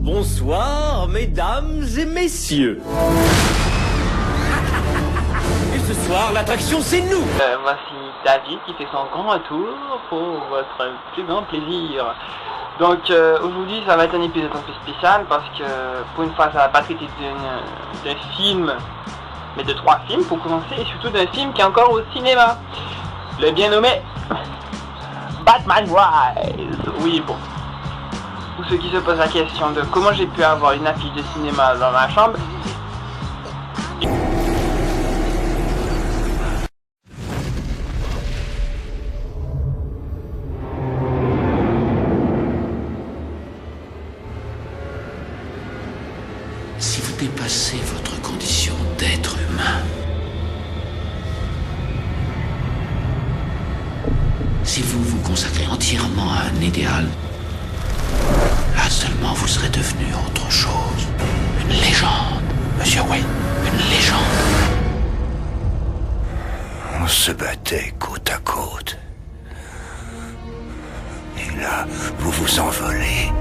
Bonsoir, mesdames et messieurs. Et ce soir, l'attraction, c'est nous. Voici David qui fait son grand retour pour votre plus grand plaisir. Donc aujourd'hui, ça va être un épisode un peu spécial parce que pour une fois, ça va pas traiter d'un film, mais de 3 films pour commencer, et surtout d'un film qui est encore au cinéma. Le bien nommé Batman Rise. Oui, bon. Pour ceux qui se posent la question de comment j'ai pu avoir une affiche de cinéma dans ma chambre, si vous dépassez votre condition d'être humain, si vous vous consacrez entièrement à un idéal, là seulement vous serez devenu autre chose. Une légende, monsieur Wayne, une légende. On se battait côte à côte. Et là, vous vous envolez.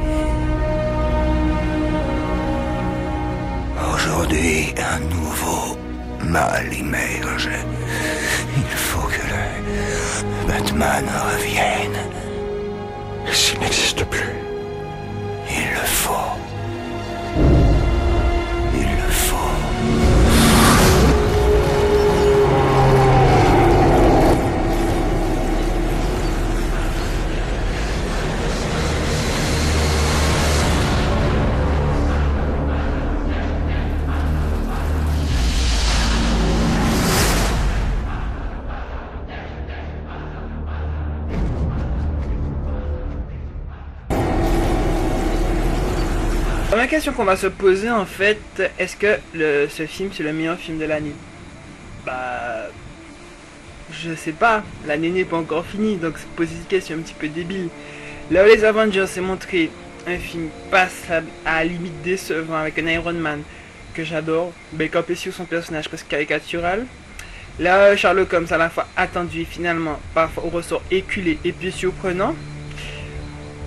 Aujourd'hui, un nouveau mal émerge. Il faut que le Batman revienne. S'il n'existe plus, il le faut. Il le faut. la première question qu'on va se poser en fait, est-ce que ce film c'est le meilleur film de l'année? Bah, je sais pas, l'année n'est pas encore finie, donc se poser cette question un petit peu débile. Là où les Avengers s'est montré un film passable à la limite décevant avec un Iron Man que j'adore, campé sur son personnage presque caricatural. Là, Sherlock Holmes à la fois attendu et finalement parfois au ressort éculé et puis surprenant.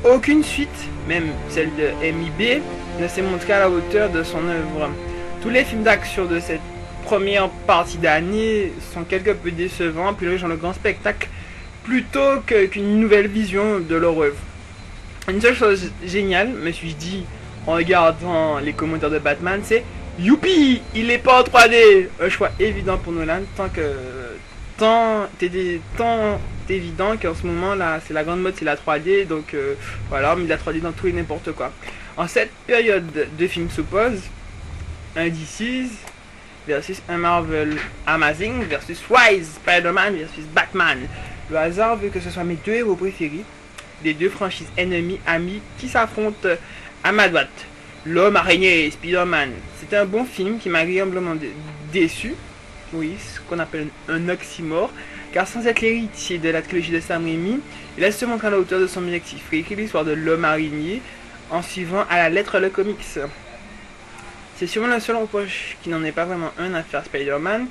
Aucune suite, même celle de MIB, ne s'est montrée à la hauteur de son œuvre. Tous les films d'action de cette première partie d'année sont quelque peu décevants, plus riches dans le grand spectacle, plutôt qu'une nouvelle vision de leur œuvre. Une seule chose géniale, me suis-je dit en regardant les commentaires de Batman, c'est youpi, il est pas en 3D. Un choix évident pour Nolan, tant évident qu'en ce moment là c'est la grande mode, c'est la 3D, donc voilà, mais la 3D dans tout et n'importe quoi. En cette période de films s'opposent un DC's versus un Marvel Amazing versus Rise, Spider-Man versus Batman. Le hasard veut que ce soit mes 2 héros préférés, les 2 franchises ennemies, amis qui s'affrontent à ma droite. L'homme araignée, Spider-Man. C'était un bon film qui m'a agréablement déçu. Oui, ce qu'on appelle un oxymore, car sans être l'héritier de la trilogie de Sam Raimi, il a se montrer à la hauteur de son objectif, réécrire l'histoire de l'homme araignée en suivant à la lettre le comics. C'est sûrement le seul reproche qui n'en est pas vraiment un à faire Spider-Man,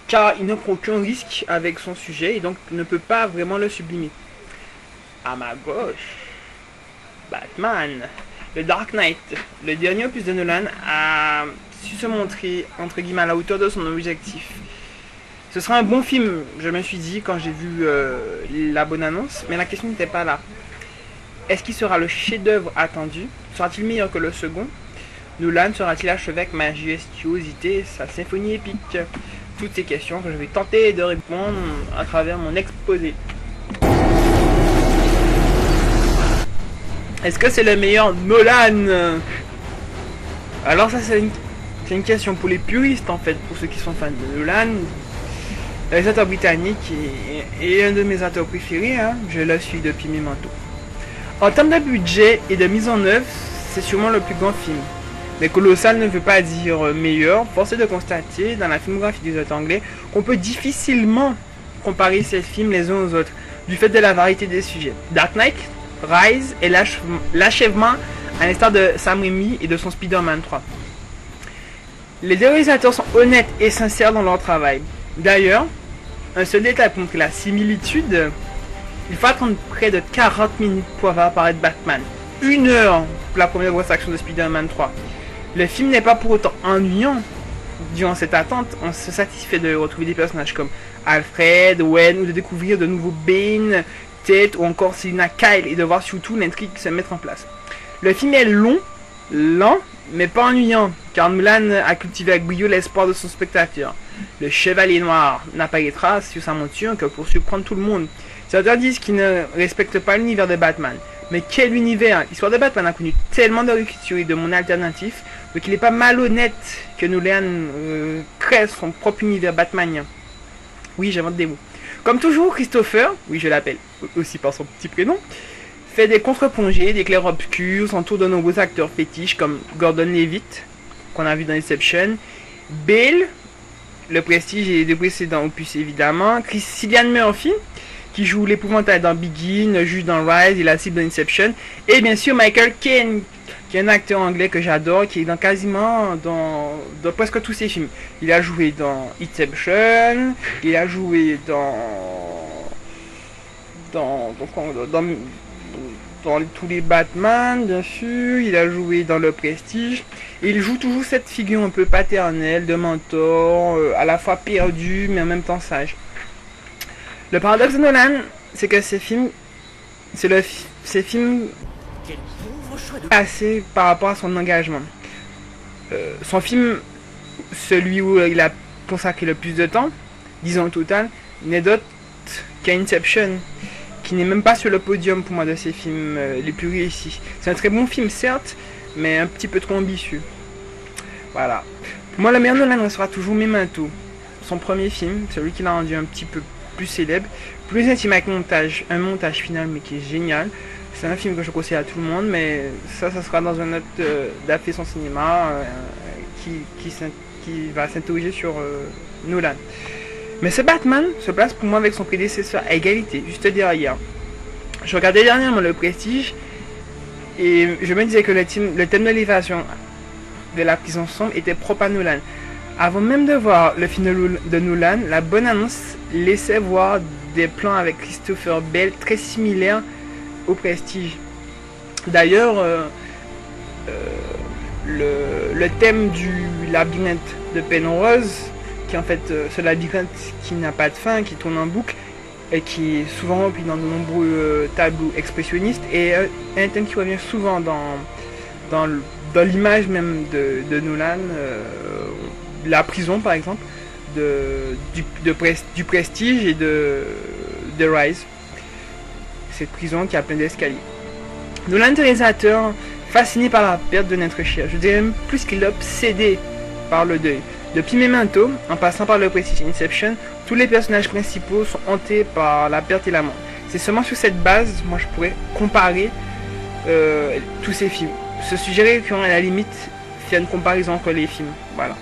car il ne prend aucun risque avec son sujet et donc ne peut pas vraiment le sublimer. À ma gauche, Batman. Le Dark Knight, le dernier opus de Nolan, a su se montrer entre guillemets à la hauteur de son objectif. Ce sera un bon film, je me suis dit quand j'ai vu la bonne annonce, mais la question n'était pas là. Est-ce qu'il sera le chef-d'œuvre attendu? Sera-t-il meilleur que le second? Nolan sera-t-il achevé avec majestuosité sa symphonie épique? Toutes ces questions que je vais tenter de répondre à travers mon exposé. Est-ce que c'est le meilleur Nolan? Alors ça c'est une question pour les puristes en fait, pour ceux qui sont fans de Nolan. Le réalisateur britannique est un de mes acteurs préférés, hein. Je le suis depuis mes manteaux. En termes de budget et de mise en œuvre, c'est sûrement le plus grand film. Mais colossal ne veut pas dire meilleur. Force est de constater dans la filmographie des auteurs anglais qu'on peut difficilement comparer ces films les uns aux autres, du fait de la variété des sujets. Dark Knight Rise est l'achèvement à l'instar de Sam Raimi et de son Spider-Man 3. Les deux réalisateurs sont honnêtes et sincères dans leur travail. D'ailleurs, un seul détail pour montrer la similitude, il faut attendre près de 40 minutes pour voir apparaître Batman. 1 heure pour la première grosse action de Spider-Man 3. Le film n'est pas pour autant ennuyant. Durant cette attente, on se satisfait de retrouver des personnages comme Alfred, Gwen, ou de découvrir de nouveaux Bane, Ted, ou encore Selina Kyle, et de voir surtout l'intrigue se mettre en place. Le film est long, lent, mais pas ennuyant, car Nolan a cultivé avec brio l'espoir de son spectateur. Le Chevalier Noir n'apparaîtra sur sa monture que pour surprendre tout le monde. Certains disent qu'il ne respecte pas l'univers de Batman. Mais quel univers! L'histoire de Batman a connu tellement de réécriture et de mondes alternatifs qu'il n'est pas malhonnête que Nolan crée son propre univers batmanien. Oui, j'invente des mots. Comme toujours, Christopher, oui je l'appelle aussi par son petit prénom, fait des contre-plongées, des clairs-obscurs, s'entoure de nombreux acteurs fétiches comme Gordon Levitt, qu'on a vu dans Inception, Bale, le Prestige et des précédents opus évidemment, Cillian Murphy, qui joue l'épouvantail dans Begin, le juge dans Rise et la cible dans Inception, et bien sûr Michael Caine, qui est un acteur anglais que j'adore, qui est dans dans presque tous ses films. Il a joué dans Inception, il a joué dans tous les Batman, bien sûr, il a joué dans Le Prestige, et il joue toujours cette figure un peu paternelle, de mentor, à la fois perdu, mais en même temps sage. Le paradoxe de Nolan, c'est que ces films assez par rapport à son engagement. Son film, celui où il a consacré le plus de temps, disons au total, n'est d'autre qu'Inception, qui n'est même pas sur le podium pour moi de ses films les plus réussis. C'est un très bon film certes, mais un petit peu trop ambitieux. Voilà. Pour moi, le meilleur Nolan restera toujours Memento, son premier film, celui qui l'a rendu un petit peu plus célèbre, plus intime avec un montage final mais qui est génial. C'est un film que je conseille à tout le monde, mais ça sera dans un autre d'affaire son cinéma qui va s'interroger sur Nolan. Mais ce Batman se place pour moi avec son prédécesseur à égalité, juste derrière. Je regardais dernièrement Le Prestige et je me disais que le thème de l'évasion de la prison sombre était propre à Nolan. Avant même de voir le film de Nolan, la bonne annonce laissait voir des plans avec Christopher Bale très similaires au Prestige. D'ailleurs, le thème du labyrinthe de Penrose, qui est en fait ce labyrinthe qui n'a pas de fin, qui tourne en boucle et qui est souvent repris dans de nombreux tableaux expressionnistes, et un thème qui revient souvent dans l'image même de Nolan, la prison par exemple, du Prestige et de Rise. Cette prison qui a plein d'escaliers. Nolan, réalisateur fasciné par la perte de notre cher, je dirais même plus qu'il est obsédé par le deuil. Depuis Memento, en passant par Le Prestige et Inception, tous les personnages principaux sont hantés par la perte et la mort. C'est seulement sur cette base, moi je pourrais comparer tous ces films. Ce sujet récurrent à la limite fait une comparaison entre les films. Voilà.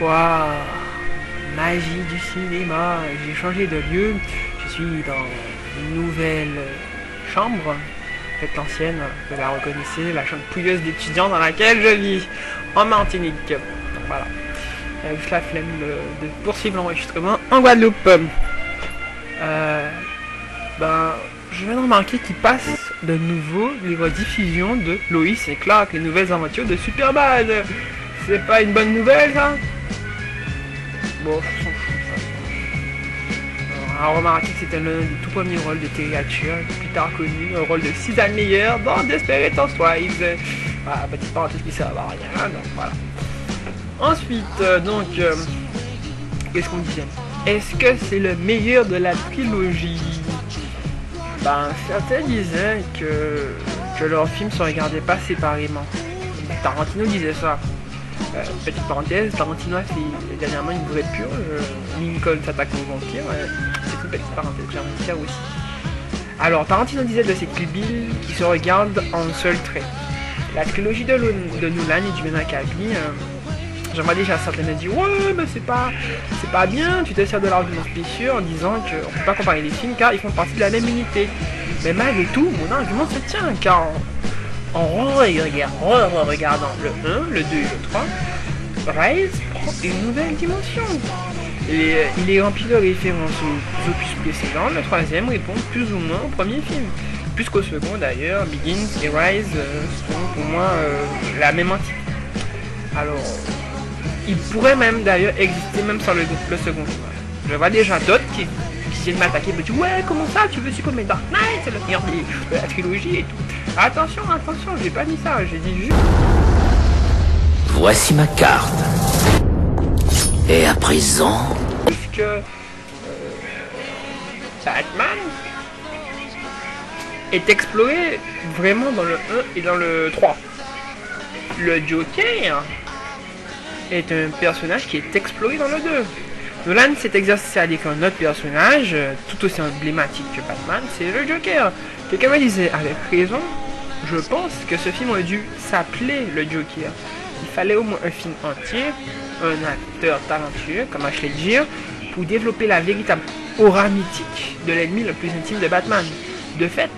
Waouh, magie du cinéma, j'ai changé de lieu, je suis dans une nouvelle chambre, peut-être l'ancienne, vous la reconnaissez, la chambre pouilleuse d'étudiants dans laquelle je vis, en Martinique. Donc voilà, j'avais juste la flemme de poursuivre l'enregistrement en Guadeloupe. Je viens de remarquer qu'il passe de nouveau les rediffusions de Lois et Clark, les nouvelles aventures de Superman. C'est pas une bonne nouvelle ça? Bon, je s'en fout. On a remarqué que c'était l'un des tout premiers rôles de Terry Hatcher, plus tard connu, un rôle de Suzanne Meyer dans Desperate Housewives. Voilà, petite parenthèse qui sert à rien, donc voilà. Ensuite, qu'est-ce qu'on disait? Est-ce que c'est le meilleur de la trilogie? Certains disaient que leurs films se regardaient pas séparément. Tarantino disait ça. Petite parenthèse, Tarantino a fait dernièrement une vraie purge, Lincoln s'attaque aux vampires, c'est une petite parenthèse que j'aimerais faire aussi. Alors Tarantino disait de ces Kill Bill qui se regardent en seul trait. La trilogie de Nolan et du même acabit, j'aimerais déjà certains me dire ouais mais c'est pas bien, tu te sers de l'argument spécieux en disant qu'on peut pas comparer les films car ils font partie de la même unité. Mais malgré tout, mon argument se tient car en regardant le 1, le 2 et le 3, Rise prend une nouvelle dimension. Il est rempli de références aux opus précédents. Le troisième répond plus ou moins au premier film. Plus qu'au second d'ailleurs, Begins et Rise sont pour moi la même entité. Alors, il pourrait même d'ailleurs exister même sans le second film. Je vois déjà d'autres qui viennent m'attaquer, me disent ouais, comment ça, tu veux supprimer Dark Knight, c'est le meilleur de la trilogie et tout. Attention, j'ai pas dit ça, j'ai dit juste... Voici ma carte. Et à présent... Puisque... Batman est exploré vraiment dans le 1 et dans le 3. Le Joker est un personnage qui est exploré dans le 2. Nolan s'est exercé à décrire un autre personnage, tout aussi emblématique que Batman, c'est le Joker. Quelqu'un me disait, avec raison, je pense que ce film aurait dû s'appeler le Joker. Il fallait au moins un film entier, un acteur talentueux, comme Ashley Judd, pour développer la véritable aura mythique de l'ennemi le plus intime de Batman. De fait,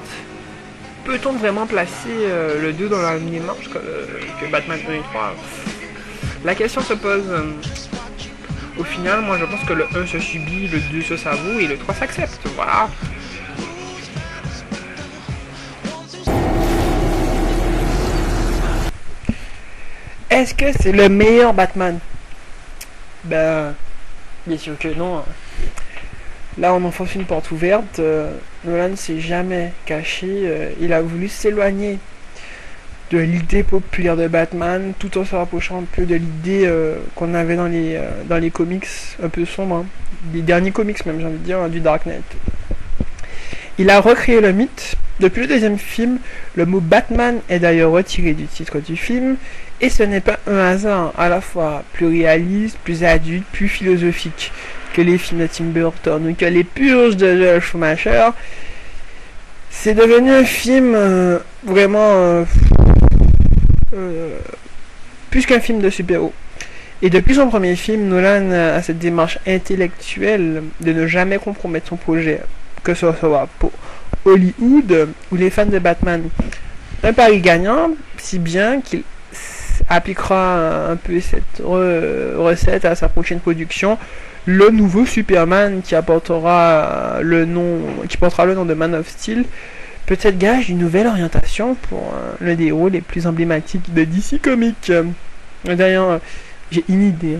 peut-on vraiment placer le 2 dans la même marche que Batman 1 et 3 ? La question se pose. Au final, moi je pense que le 1 se subit, le 2 se savoure et le 3 s'accepte. Voilà. Est-ce que c'est le meilleur Batman ? Ben, bien sûr que non. Là, on enfonce une porte ouverte. Nolan ne s'est jamais caché. Il a voulu s'éloigner de l'idée populaire de Batman, tout en se rapprochant un peu de l'idée qu'on avait dans les comics un peu sombres, hein. Les derniers comics même, j'ai envie de dire, hein, du Dark Knight. Il a recréé le mythe. Depuis le deuxième film, le mot Batman est d'ailleurs retiré du titre du film, et ce n'est pas un hasard, à la fois plus réaliste, plus adulte, plus philosophique que les films de Tim Burton ou que les purges de Joel Schumacher. C'est devenu un film vraiment plus qu'un film de super-héros. Et depuis son premier film, Nolan a cette démarche intellectuelle de ne jamais compromettre son projet, que ce soit pour Hollywood ou les fans de Batman. Un pari gagnant, si bien qu'il appliquera un peu cette recette à sa prochaine production, le nouveau Superman qui portera le nom de Man of Steel, peut-être gage d'une nouvelle orientation pour l'un des héros les plus emblématiques de DC Comics. D'ailleurs, j'ai une idée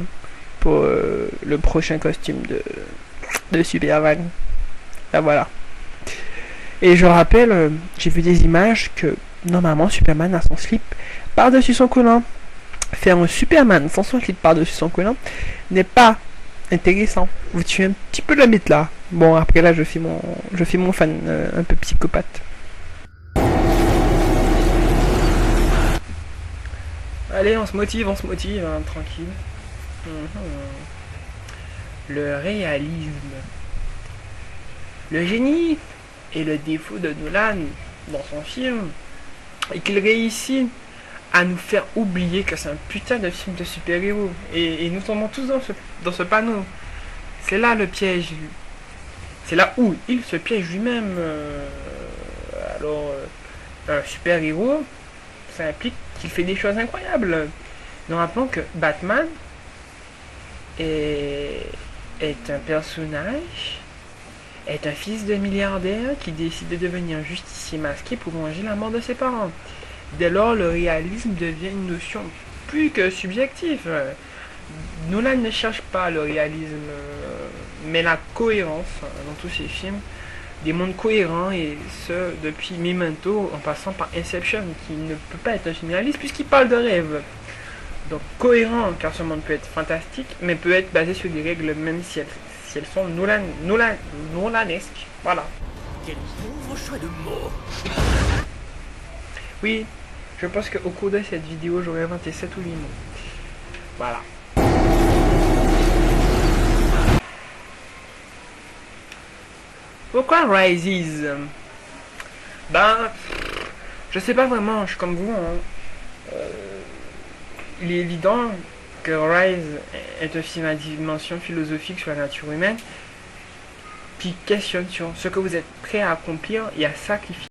pour le prochain costume de Superman. Là voilà. Et je rappelle, j'ai vu des images que normalement Superman a son slip par-dessus son collant. Faire un Superman sans son slip par-dessus son collant n'est pas intéressant. Vous tuez un petit peu le mythe là. Bon, après là, je fais mon fan un peu psychopathe. Allez, on se motive, hein, tranquille. Le réalisme. Le génie et le défaut de Nolan dans son film et qu'il réussit à nous faire oublier que c'est un putain de film de super-héros. Et nous tombons tous dans ce panneau. C'est là le piège. C'est là où il se piège lui-même. Alors, un super-héros, ça implique qu'il fait des choses incroyables. Nous rappelons que Batman est un personnage, est un fils de milliardaire qui décide de devenir justicier masqué pour venger la mort de ses parents. Dès lors, le réalisme devient une notion plus que subjective. Nolan ne cherche pas le réalisme, mais la cohérence dans tous ses films. Des mondes cohérents, et ce, depuis Memento, en passant par Inception, qui ne peut pas être un film réaliste puisqu'il parle de rêve. Donc cohérent, car ce monde peut être fantastique, mais peut être basé sur des règles, même si elles sont nolanesques. Voilà. Quel pauvre choix de mots. Oui, je pense qu'au cours de cette vidéo, j'aurais inventé 7 ou 8 mots. Voilà. Pourquoi Rises? Ben, je sais pas vraiment, je suis comme vous. Hein. Il est évident que Rise est un film à dimension philosophique sur la nature humaine, qui questionne sur ce que vous êtes prêt à accomplir et à sacrifier.